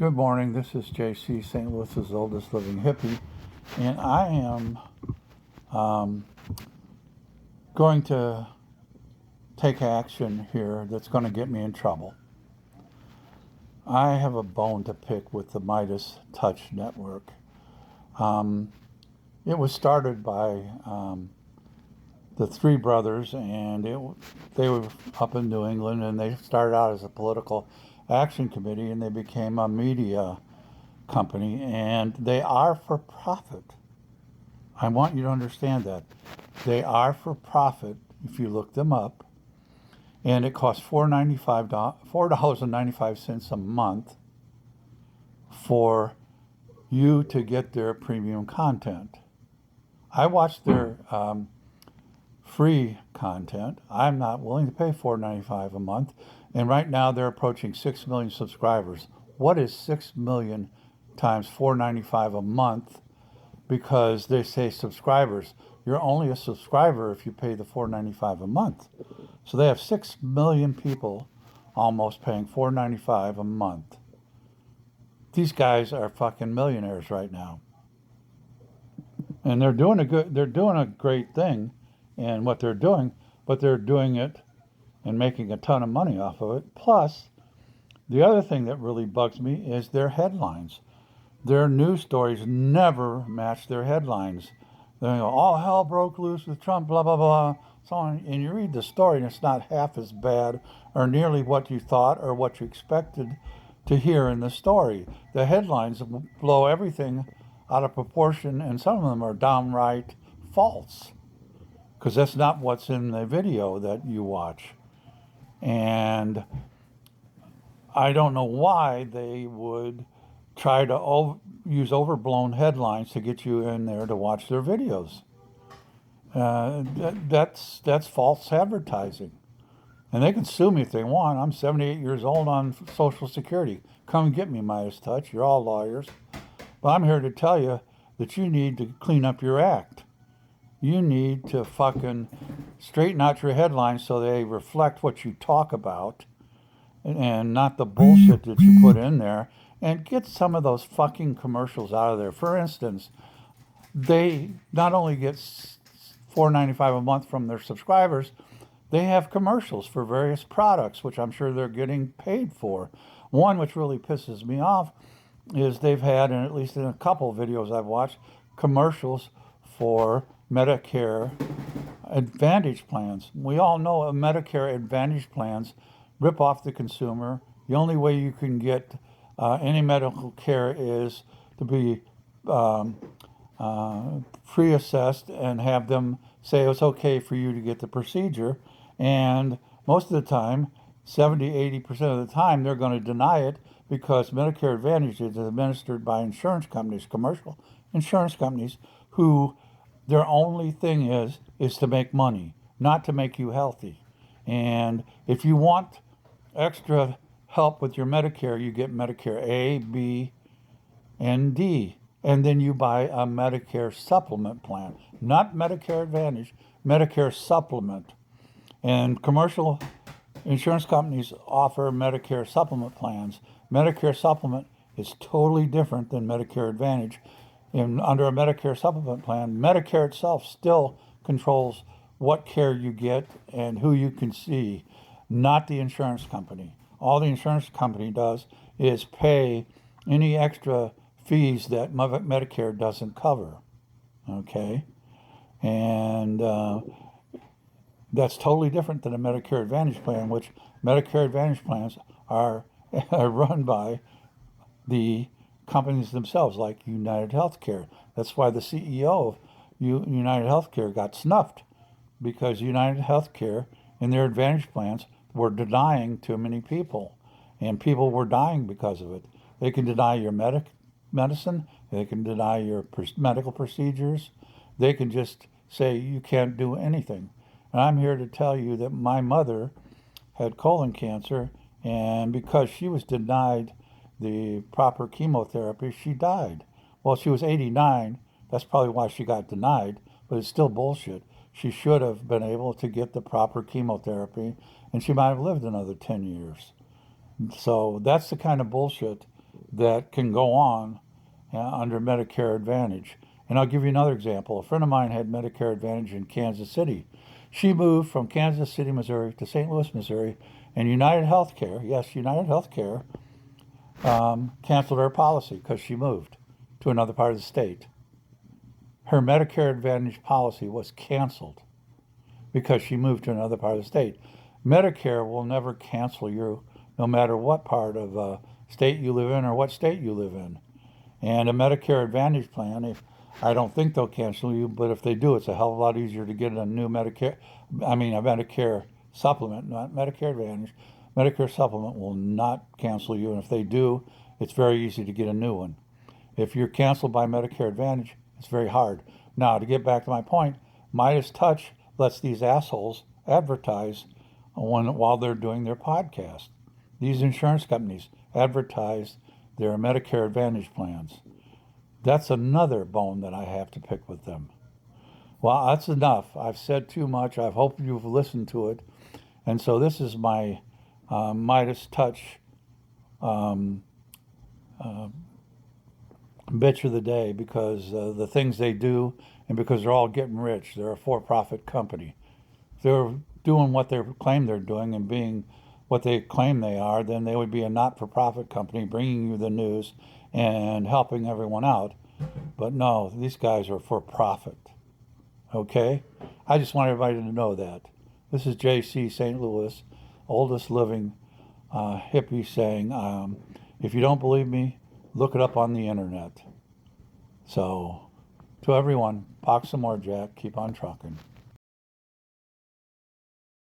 Good morning. This is JC, St. Louis's oldest living hippie, and I am going to take action here that's going to get me in trouble. I have a bone to pick with the MideasTouch Network. It was started by the three brothers, and they were up in New England, and they started out as a political action committee, and they became a media company, and they are for profit. I want you to understand that. They are for profit if you look them up, and it costs $4.95 a month for you to get their premium content. I watch their free content. I'm not willing to pay $4.95 a month, and right now they're approaching 6 million subscribers. What is 6 million times $4.95 a month? Because they say subscribers. You're only a subscriber if you pay the $4.95 a month. So they have 6 million people almost paying $4.95 a month. These guys are fucking millionaires right now, and they're doing a great thing, and what they're doing, but they're doing it and making a ton of money off of it. Plus, the other thing that really bugs me is their headlines. Their news stories never match their headlines. They go, all hell broke loose with Trump, blah, blah, blah, so on. And you read the story, and it's not half as bad or nearly what you thought or what you expected to hear in the story. The headlines blow everything out of proportion, and some of them are downright false, because that's not what's in the video that you watch. And I don't know why they would try to use overblown headlines to get you in there to watch their videos. That's false advertising. And they can sue me if they want. I'm 78 years old on Social Security. Come get me, MideasTouch. You're all lawyers. But I'm here to tell you that you need to clean up your act. You need to fucking straighten out your headlines so they reflect what you talk about and not the bullshit that you put in there, and get some of those fucking commercials out of there. For instance, they not only get $4.95 a month from their subscribers, they have commercials for various products, which I'm sure they're getting paid for. One which really pisses me off is they've had, and at least in a couple of videos I've watched, commercials for Medicare Advantage plans. We all know Medicare Advantage plans rip off the consumer. The only way you can get any medical care is to be pre-assessed and have them say it's okay for you to get the procedure. And most of the time, 70-80% of the time, they're going to deny it, because Medicare Advantage is administered by insurance companies, commercial insurance companies, who their only thing is to make money, not to make you healthy. And if you want extra help with your Medicare, you get Medicare A, B, and D. And then you buy a Medicare supplement plan, not Medicare Advantage, Medicare supplement. And commercial insurance companies offer Medicare supplement plans. Medicare supplement is totally different than Medicare Advantage. And under a Medicare supplement plan, Medicare itself still controls what care you get and who you can see, not the insurance company. All the insurance company does is pay any extra fees that Medicare doesn't cover. Okay? And that's totally different than a Medicare Advantage plan, which Medicare Advantage plans are run by the companies themselves, like United Healthcare. That's why the CEO of United Healthcare got snuffed, because United Healthcare and their Advantage plans were denying too many people, and people were dying because of it. They can deny your medicine, they can deny your medical procedures, they can just say you can't do anything. And I'm here to tell you that my mother had colon cancer, and because she was denied the proper chemotherapy, she died. Well, she was 89. That's probably why she got denied, but it's still bullshit. She should have been able to get the proper chemotherapy, and she might have lived another 10 years. So that's the kind of bullshit that can go on under Medicare Advantage. And I'll give you another example. A friend of mine had Medicare Advantage in Kansas City. She moved from Kansas City, Missouri to St. Louis, Missouri, and United Healthcare, yes, United Healthcare, canceled her policy because she moved to another part of the state. Her Medicare Advantage policy was canceled because she moved to another part of the state. Medicare will never cancel you no matter what part of state you live in or what state you live in. And a Medicare Advantage plan, I don't think they'll cancel you, but if they do, it's a hell of a lot easier to get a Medicare supplement, not Medicare Advantage. Medicare supplement will not cancel you, and if they do, it's very easy to get a new one. If you're canceled by Medicare Advantage, it's very hard. Now, to get back to my point, MideasTouch lets these assholes advertise while they're doing their podcast. These insurance companies advertise their Medicare Advantage plans. That's another bone that I have to pick with them. Well, that's enough. I've said too much. I hope you've listened to it. And so this is my MideasTouch bitch of the day, because the things they do, and because they're all getting rich. They're a for-profit company. If they're doing what they claim they're doing and being what they claim they are, then they would be a not-for-profit company bringing you the news and helping everyone out. But no, these guys are for profit. Okay? I just want everybody to know that. This is JC St. Louis, oldest living hippie, saying, if you don't believe me, look it up on the internet. So, to everyone, box some more, Jack. Keep on trucking.